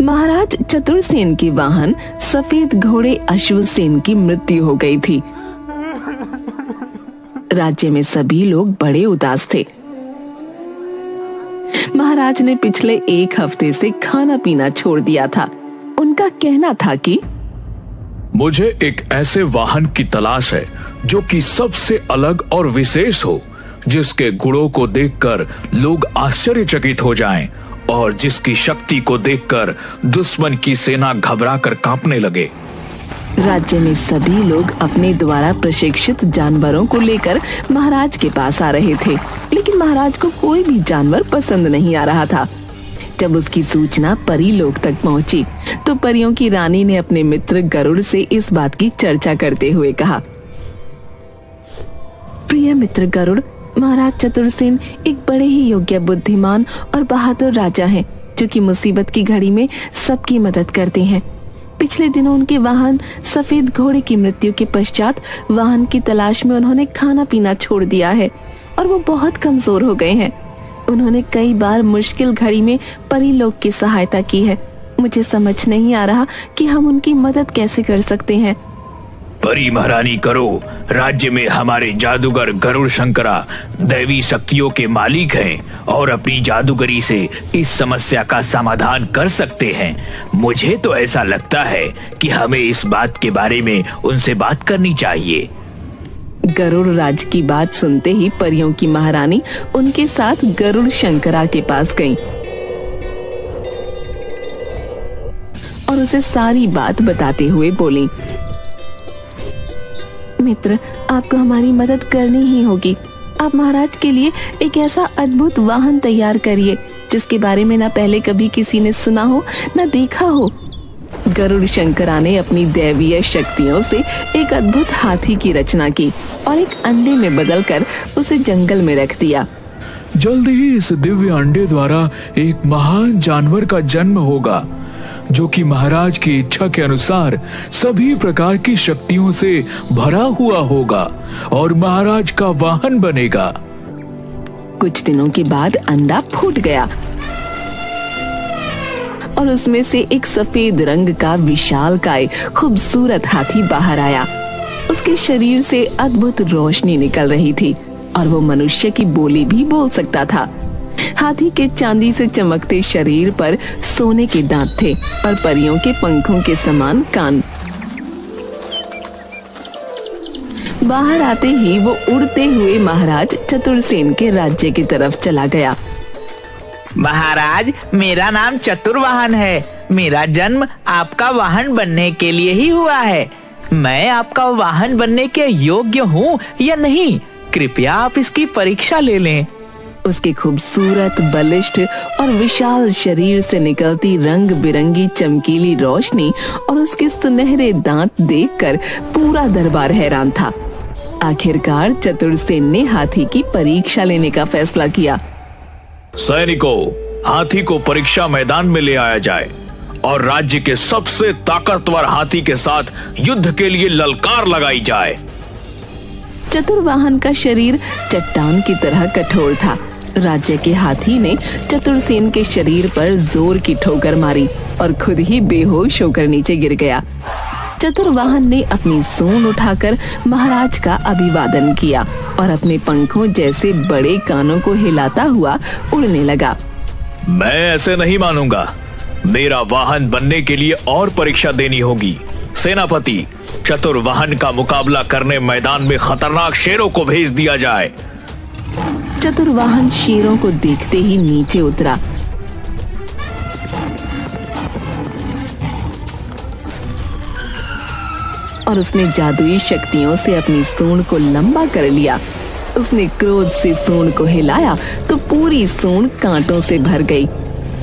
महाराज चतुरसेन के वाहन सफेद घोड़े अश्वसेन की मृत्यु हो गई थी। राज्य में सभी लोग बड़े उदास थे। महाराज ने पिछले 1 हफ्ते से खाना पीना छोड़ दिया था। उनका कहना था कि मुझे एक ऐसे वाहन की तलाश है जो कि सबसे अलग और विशेष हो, जिसके गुणों को देखकर लोग आश्चर्यचकित हो जाएं और जिसकी शक्ति को देखकर दुश्मन की सेना घबराकर कांपने लगे। राज्य में सभी लोग अपने द्वारा प्रशिक्षित जानवरों को लेकर महाराज के पास आ रहे थे, लेकिन महाराज को कोई भी जानवर पसंद नहीं आ रहा था। जब उसकी सूचना परी लोक तक पहुंची, तो परियों की रानी ने अपने मित्र गरुड़ से इस बात की चर्चा करते हुए कहा, प्रिय मित्र गरुड़, महाराज चतुरसेन एक बड़े ही योग्य, बुद्धिमान और बहादुर राजा हैं, जो कि मुसीबत की घड़ी में सबकी मदद करते हैं। पिछले दिनों उनके वाहन सफेद घोड़े की मृत्यु के पश्चात वाहन की तलाश में उन्होंने खाना पीना छोड़ दिया है और वो बहुत कमजोर हो गए हैं। उन्होंने कई बार मुश्किल घड़ी में परी लोक की सहायता की है। मुझे समझ नहीं आ रहा कि हम उनकी मदद कैसे कर सकते हैं। परी महारानी करो, राज्य में हमारे जादूगर गरुड़ शंकरा दैवी शक्तियों के मालिक हैं और अपनी जादूगरी से इस समस्या का समाधान कर सकते हैं। मुझे तो ऐसा लगता है कि हमें इस बात के बारे में उनसे बात करनी चाहिए। गरुड़ राज की बात सुनते ही परियों की महारानी उनके साथ गरुड़ शंकरा के पास गईं और उसे सारी बात बताते हुए बोली, मित्र, आपको हमारी मदद करनी ही होगी। आप महाराज के लिए एक ऐसा अद्भुत वाहन तैयार करिए जिसके बारे में ना पहले कभी किसी ने सुना हो ना देखा हो। गरुड़ शंकरा ने अपनी दैवीय शक्तियों से एक अद्भुत हाथी की रचना की और एक अंडे में बदलकर उसे जंगल में रख दिया। जल्दी ही इस दिव्य अंडे द्वारा एक महान जानवर का जन्म होगा, जो कि महाराज की इच्छा के अनुसार सभी प्रकार की शक्तियों से भरा हुआ होगा और महाराज का वाहन बनेगा। कुछ दिनों के बाद अंडा फूट गया और उसमें से एक सफेद रंग का विशालकाय खूबसूरत हाथी बाहर आया। उसके शरीर से अद्भुत रोशनी निकल रही थी और वो मनुष्य की बोली भी बोल सकता था। हाथी के चांदी से चमकते शरीर पर सोने के दांत थे और परियों के पंखों के समान कान। बाहर आते ही वो उड़ते हुए महाराज चतुरसेन के राज्य की तरफ चला गया। महाराज, मेरा नाम चतुर्वाहन है। मेरा जन्म आपका वाहन बनने के लिए ही हुआ है। मैं आपका वाहन बनने के योग्य हूँ या नहीं, कृपया आप इसकी परीक्षा ले लें। उसके खूबसूरत, बलिष्ठ और विशाल शरीर से निकलती रंग बिरंगी चमकीली रोशनी और उसके सुनहरे दांत देखकर पूरा दरबार हैरान था। आखिरकार चतुरसेन ने हाथी की परीक्षा लेने का फैसला किया। सैनिकों, हाथी को परीक्षा मैदान में ले आया जाए और राज्य के सबसे ताकतवर हाथी के साथ युद्ध के लिए ललकार लगाई जाए। चतुर्वाहन का शरीर चट्टान की तरह कठोर था। राज्य के हाथी ने चतुरसेन के शरीर पर जोर की ठोकर मारी और खुद ही बेहोश होकर नीचे गिर गया। चतुर्वाहन ने अपनी सूंड उठाकर महाराज का अभिवादन किया और अपने पंखों जैसे बड़े कानों को हिलाता हुआ उड़ने लगा। मैं ऐसे नहीं मानूंगा। मेरा वाहन बनने के लिए और परीक्षा देनी होगी। सेनापति, चतुर्वाहन का मुकाबला करने मैदान में खतरनाक शेरों को भेज दिया जाए। चतुर्वाहन शेरों को देखते ही नीचे उतरा। और उसने जादुई शक्तियों से अपनी सूंड को लंबा कर लिया। उसने क्रोध से सूंड को हिलाया तो पूरी सूंड कांटों से भर गई।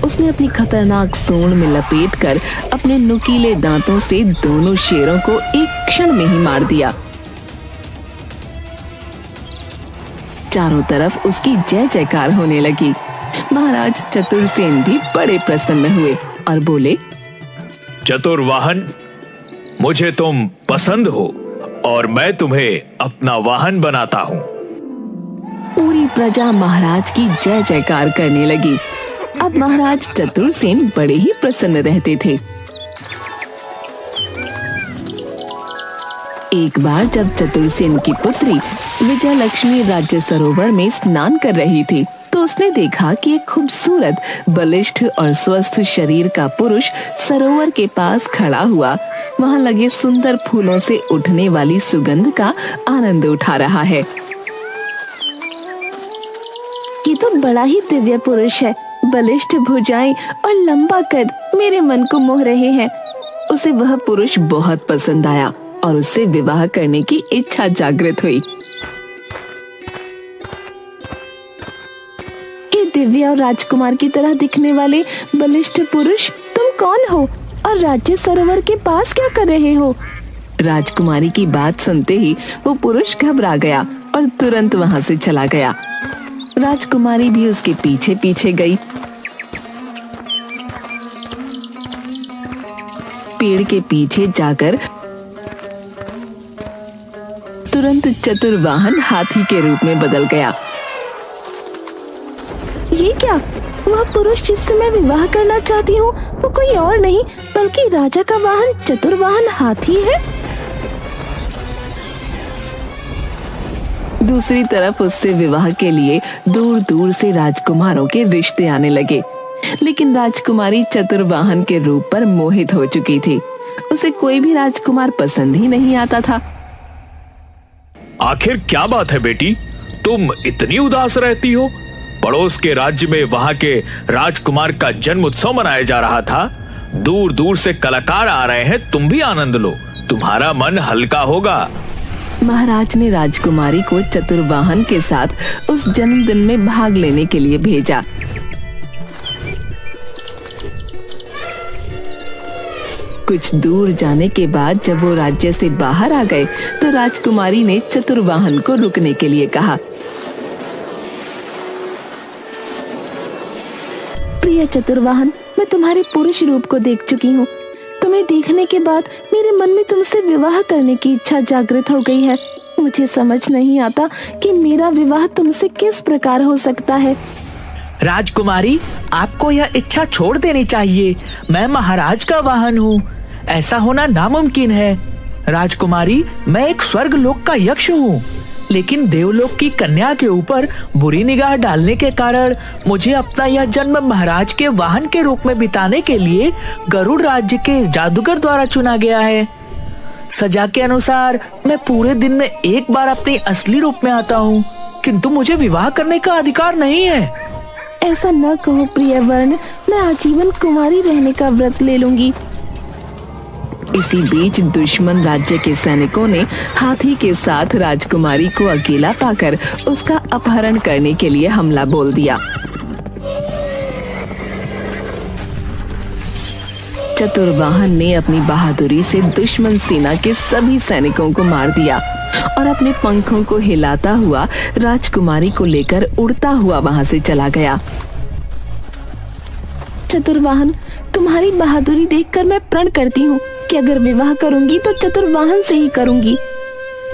उसने अपनी खतरनाक सूंड में लपेटकर अपने नुकीले दांतों से दोनों शेरों को एक क्षण में ही मार दिया। चारों तरफ उसकी जय जयकार होने लगी। महाराज चतुरसेन भी बड़े प्रसन्न हुए और बोले, चतुर्वाहन, मुझे तुम पसंद हो और मैं तुम्हें अपना वाहन बनाता हूँ। पूरी प्रजा महाराज की जय जयकार करने लगी। अब महाराज चतुरसेन बड़े ही प्रसन्न रहते थे। एक बार जब चतुरसेन की पुत्री विजय लक्ष्मी राज्य सरोवर में स्नान कर रही थी तो उसने देखा कि एक खूबसूरत, बलिष्ठ और स्वस्थ शरीर का पुरुष सरोवर के पास खड़ा हुआ वहां लगे सुंदर फूलों से उठने वाली सुगंध का आनंद उठा रहा है। ये तो बड़ा ही दिव्य पुरुष है। बलिष्ठ भुजाएं और लंबा कद मेरे मन को मोह रहे हैं। उसे वह पुरुष बहुत पसंद आया और उससे विवाह करने की इच्छा जागृत हुई। ये दिव्य और राजकुमार की तरह दिखने वाले बलिष्ठ पुरुष, तुम कौन हो और राज्य सरोवर के पास क्या कर रहे हो? राजकुमारी की बात सुनते ही वो पुरुष घबरा गया और तुरंत वहां से चला गया। राजकुमारी भी उसके पीछे पीछे गई। पेड़ के पीछे जाकर तुरंत चतुर्वाहन हाथी के रूप में बदल गया। ये क्या? वह पुरुष जिससे मैं विवाह करना चाहती हूँ वो कोई और नहीं बल्कि राजा का वाहन चतुर्वाहन हाथी है। दूसरी तरफ उससे विवाह के लिए दूर दूर से राजकुमारों के रिश्ते आने लगे, लेकिन राजकुमारी चतुर्वाहन के रूप पर मोहित हो चुकी थी। उसे कोई भी राजकुमार पसंद ही नहीं आता था। आखिर क्या बात है बेटी, तुम इतनी उदास रहती हो? पड़ोस के राज्य में वहां के राजकुमार का जन्म उत्सव मनाया जा रहा था। दूर दूर से कलाकार आ रहे हैं, तुम भी आनंद लो, तुम्हारा मन हल्का होगा। महाराज ने राजकुमारी को चतुर्वाहन के साथ उस जन्मदिन में भाग लेने के लिए भेजा। कुछ दूर जाने के बाद जब वो राज्य से बाहर आ गए तो राजकुमारी ने चतुर्वाहन को रुकने के लिए कहा। प्रिय चतुर्वाहन, मैं तुम्हारे पुरुष रूप को देख चुकी हूँ। तुम्हें देखने के बाद मेरे मन में तुमसे विवाह करने की इच्छा जागृत हो गई है। मुझे समझ नहीं आता कि मेरा विवाह तुमसे किस प्रकार हो सकता है। राजकुमारी, आपको यह इच्छा छोड़ देनी चाहिए। मैं महाराज का वाहन हूँ, ऐसा होना नामुमकिन है। राजकुमारी, मैं एक स्वर्ग लोक का यक्ष हूँ, लेकिन देवलोक की कन्या के ऊपर बुरी निगाह डालने के कारण मुझे अपना यह जन्म महाराज के वाहन के रूप में बिताने के लिए गरुड़ राज्य के जादूगर द्वारा चुना गया है। सजा के अनुसार मैं पूरे दिन में एक बार अपनी असली रूप में आता हूँ, किंतु मुझे विवाह करने का अधिकार नहीं है। ऐसा न कहो प्रिय वर्ण, मैं आजीवन कुमारी रहने का व्रत ले लूंगी। इसी बीच दुश्मन राज्य के सैनिकों ने हाथी के साथ राजकुमारी को अकेला पाकर उसका अपहरण करने के लिए हमला बोल दिया। चतुर्वाहन ने अपनी बहादुरी से दुश्मन सेना के सभी सैनिकों को मार दिया और अपने पंखों को हिलाता हुआ राजकुमारी को लेकर उड़ता हुआ वहां से चला गया। चतुर्वाहन, तुम्हारी बहादुरी देखकर मैं प्रण करती हूँ कि अगर विवाह करूंगी तो चतुर्वाहन से ही करूंगी।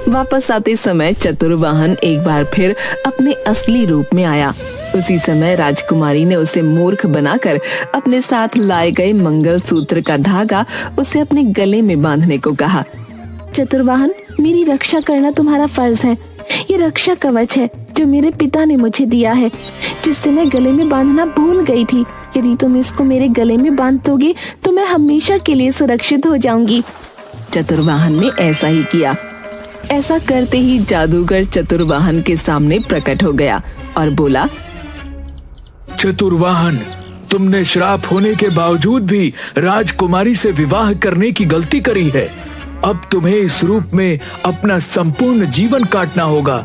वापस आते समय चतुर्वाहन एक बार फिर अपने असली रूप में आया। उसी समय राजकुमारी ने उसे मूर्ख बनाकर अपने साथ लाए गए मंगलसूत्र का धागा उसे अपने गले में बांधने को कहा। चतुर्वाहन, मेरी रक्षा करना तुम्हारा फर्ज है। ये रक्षा कवच है जो मेरे पिता ने मुझे दिया है, जिससे मैं गले में बांधना भूल गई थी। यदि तुम इसको मेरे गले में बांध दोगे तो मैं हमेशा के लिए सुरक्षित हो जाऊंगी। चतुर्वाहन ने ऐसा ही किया। ऐसा करते ही जादूगर चतुर्वाहन के सामने प्रकट हो गया और बोला, चतुर्वाहन, तुमने श्राप होने के बावजूद भी राजकुमारी से विवाह करने की गलती करी है। अब तुम्हें इस रूप में अपना संपूर्ण जीवन काटना होगा।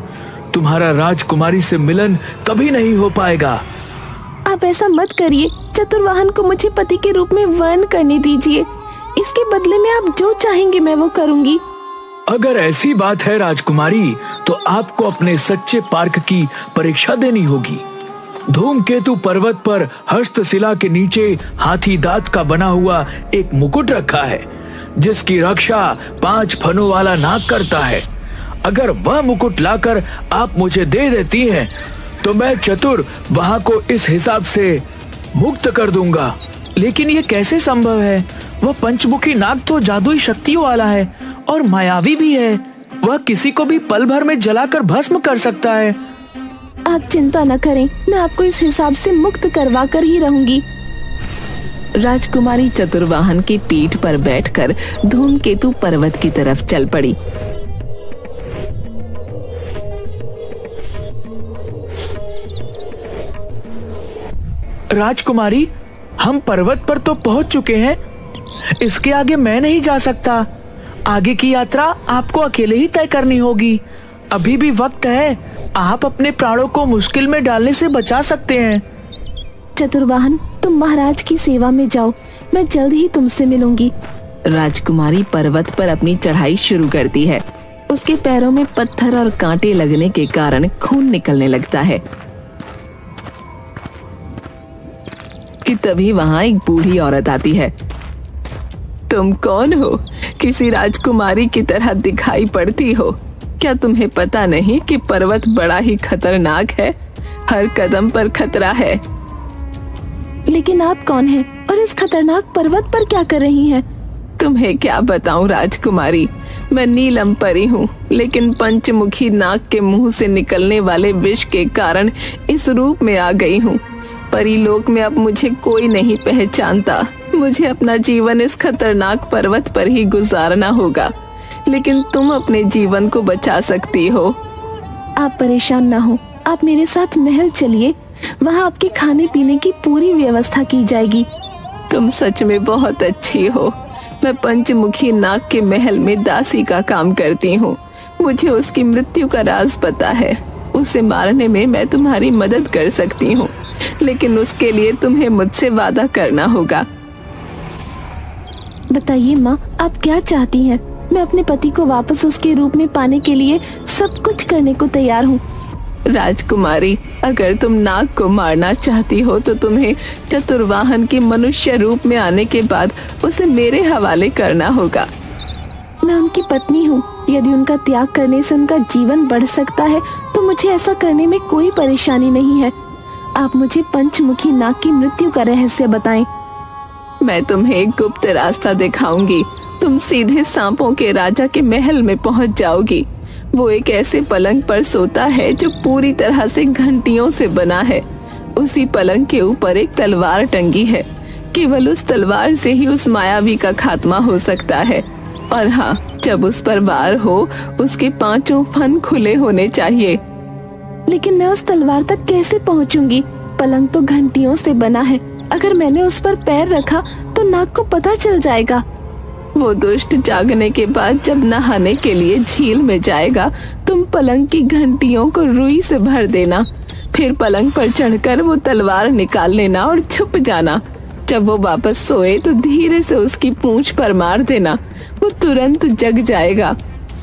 तुम्हारा राजकुमारी से मिलन कभी नहीं हो पाएगा। आप ऐसा मत करिए। चतुर्वाहन को मुझे पति के रूप में वर्ण करने दीजिए। इसके बदले में आप जो चाहेंगे मैं वो करूंगी। अगर ऐसी बात है राजकुमारी, तो आपको अपने सच्चे पार्क की परीक्षा देनी होगी। धूमकेतु पर्वत पर हस्तशिला के नीचे हाथी दांत का बना हुआ एक मुकुट रखा है, जिसकी रक्षा 5 फनों वाला नाग करता है। अगर वह मुकुट लाकर आप मुझे दे देती हैं, तो मैं चतुर वहां को इस हिसाब से मुक्त कर दूंगा। लेकिन ये कैसे संभव है? वह पंचमुखी नाग तो जादुई शक्तियों वाला है और मायावी भी है। वह किसी को भी पल भर में जलाकर भस्म कर सकता है। आप चिंता न करें, मैं आपको इस हिसाब से मुक्त करवा कर ही रहूंगी। राजकुमारी चतुर्वाहन की पीठ पर बैठकर धूमकेतु पर्वत की तरफ चल पड़ी। राजकुमारी, हम पर्वत पर तो पहुंच चुके हैं। इसके आगे मैं नहीं जा सकता। आगे की यात्रा आपको अकेले ही तय करनी होगी। अभी भी वक्त है। आप अपने प्राणों को मुश्किल में डालने से बचा सकते हैं। चतुर्वाहन, तुम महाराज की सेवा में जाओ, मैं जल्द ही तुमसे मिलूंगी। राजकुमारी पर्वत पर अपनी चढ़ाई शुरू करती है। उसके पैरों में पत्थर और कांटे लगने के कारण खून निकलने लगता है कि तभी वहां एक बूढ़ी औरत आती है। तुम कौन हो? किसी राजकुमारी की तरह दिखाई पड़ती हो। क्या तुम्हें पता नहीं कि पर्वत बड़ा ही खतरनाक है? हर कदम पर खतरा है। लेकिन आप कौन हैं और इस खतरनाक पर्वत पर क्या कर रही हैं? तुम्हें क्या बताऊं राजकुमारी, मैं नीलम परी हूँ, लेकिन पंचमुखी नाग के मुंह से निकलने वाले विष के कारण इस रूप में आ गई हूँ। परीलोक में अब मुझे कोई नहीं पहचानता। मुझे अपना जीवन इस खतरनाक पर्वत पर ही गुजारना होगा, लेकिन तुम अपने जीवन को बचा सकती हो। आप परेशान न हो, आप मेरे साथ महल चलिए, वहाँ आपके खाने पीने की पूरी व्यवस्था की जाएगी। तुम सच में बहुत अच्छी हो। मैं पंचमुखी नाग के महल में दासी का काम करती हूँ। मुझे उसकी मृत्यु का राज पता है। उसे मारने में मैं तुम्हारी मदद कर सकती हूँ, लेकिन उसके लिए तुम्हें मुझसे वादा करना होगा। बताइए माँ, आप क्या चाहती हैं? मैं अपने पति को वापस उसके रूप में पाने के लिए सब कुछ करने को तैयार हूँ। राजकुमारी, अगर तुम नाग को मारना चाहती हो तो तुम्हें चतुर्वाहन के मनुष्य रूप में आने के बाद उसे मेरे हवाले करना होगा। मैं उनकी पत्नी हूँ। यदि उनका त्याग करने से उनका जीवन बढ़ सकता है तो मुझे ऐसा करने में कोई परेशानी नहीं है। आप मुझे पंचमुखी नाग की मृत्यु का रहस्य बताएं। मैं तुम्हें एक गुप्त रास्ता दिखाऊंगी। तुम सीधे सांपों के राजा के महल में पहुंच जाओगी। वो एक ऐसे पलंग पर सोता है जो पूरी तरह से घंटियों से बना है। उसी पलंग के ऊपर एक तलवार टंगी है। केवल उस तलवार से ही उस मायावी का खात्मा हो सकता है। और हाँ, जब उस पर वार हो उसके 5 फन खुले होने चाहिए। लेकिन मैं उस तलवार तक कैसे पहुंचूंगी? पलंग तो घंटियों से बना है। अगर मैंने उस पर पैर रखा तो नाग को पता चल जाएगा। वो दुष्ट जागने के बाद जब नहाने के लिए झील में जाएगा, तुम पलंग की घंटियों को रुई से भर देना। फिर पलंग पर चढ़कर वो तलवार निकाल लेना और छुप जाना। जब वो वापस सोए तो धीरे से उसकी पूंछ पर मार देना। वो तुरंत जग जाएगा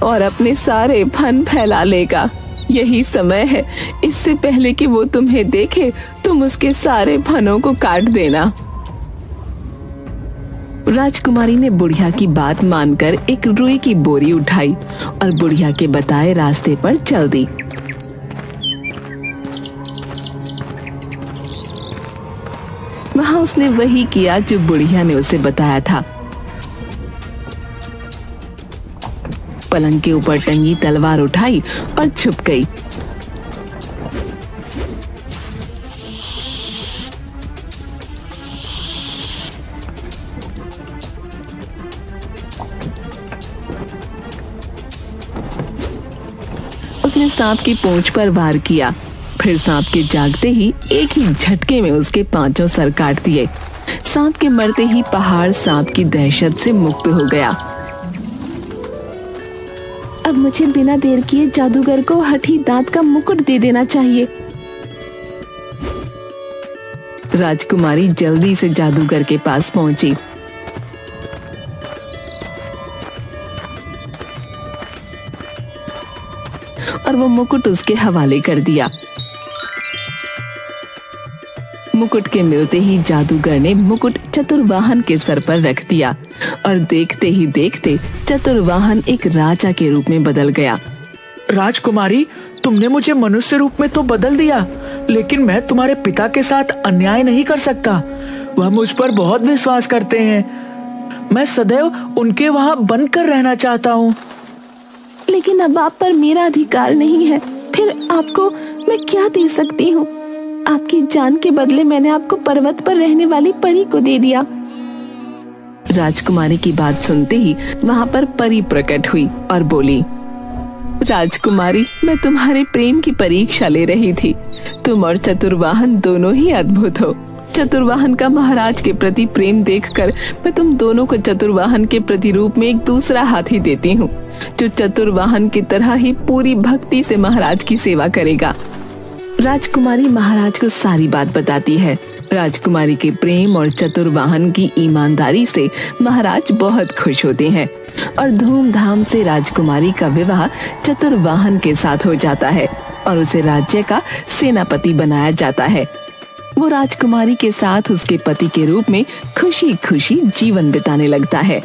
और अपने सारे फन फैला लेगा। यही समय है। इससे पहले कि वो तुम्हें देखे, तुम उसके सारे फनों को काट देना। राजकुमारी ने बुढ़िया की बात मानकर एक रुई की बोरी उठाई और बुढ़िया के बताए रास्ते पर चल दी। वहां उसने वही किया जो बुढ़िया ने उसे बताया था। पलंग के ऊपर टंगी तलवार उठाई और छुप गई। उसने सांप की पूंछ पर वार किया। फिर सांप के जागते ही एक ही झटके में उसके 5 सर काट दिए। सांप के मरते ही पहाड़ सांप की दहशत से मुक्त हो गया। अब मुझे बिना देर किए जादूगर को हठी दांत का मुकुट दे देना चाहिए। राजकुमारी जल्दी से जादूगर के पास पहुंची। और वो मुकुट उसके हवाले कर दिया। मुकुट के मिलते ही जादूगर ने मुकुट चतुर्वाहन के सर पर रख दिया और देखते ही देखते चतुर्वाहन एक राजा के रूप में बदल गया। राजकुमारी, तुमने मुझे मनुष्य रूप में तो बदल दिया, लेकिन मैं तुम्हारे पिता के साथ अन्याय नहीं कर सकता। वह मुझ पर बहुत विश्वास करते हैं। मैं सदैव उनके वहाँ बनकर रहना चाहता हूँ। लेकिन अब आप पर मेरा अधिकार नहीं है, फिर आपको मैं क्या दे सकती हूँ? आपकी जान के बदले मैंने आपको पर्वत पर रहने वाली परी को दे दिया। राजकुमारी की बात सुनते ही वहाँ पर परी प्रकट हुई और बोली, राजकुमारी, मैं तुम्हारे प्रेम की परीक्षा ले रही थी। तुम और चतुर्वाहन दोनों ही अद्भुत हो। चतुर्वाहन का महाराज के प्रति प्रेम देखकर मैं तुम दोनों को चतुर्वाहन के प्रतिरूप में एक दूसरा हाथी देती हूँ, जो चतुर्वाहन की तरह ही पूरी भक्ति से महाराज की सेवा करेगा। राजकुमारी महाराज को सारी बात बताती है। राजकुमारी के प्रेम और चतुर्वाहन की ईमानदारी से महाराज बहुत खुश होते हैं और धूमधाम से राजकुमारी का विवाह चतुर्वाहन के साथ हो जाता है और उसे राज्य का सेनापति बनाया जाता है। वो राजकुमारी के साथ उसके पति के रूप में खुशी खुशी जीवन बिताने लगता है।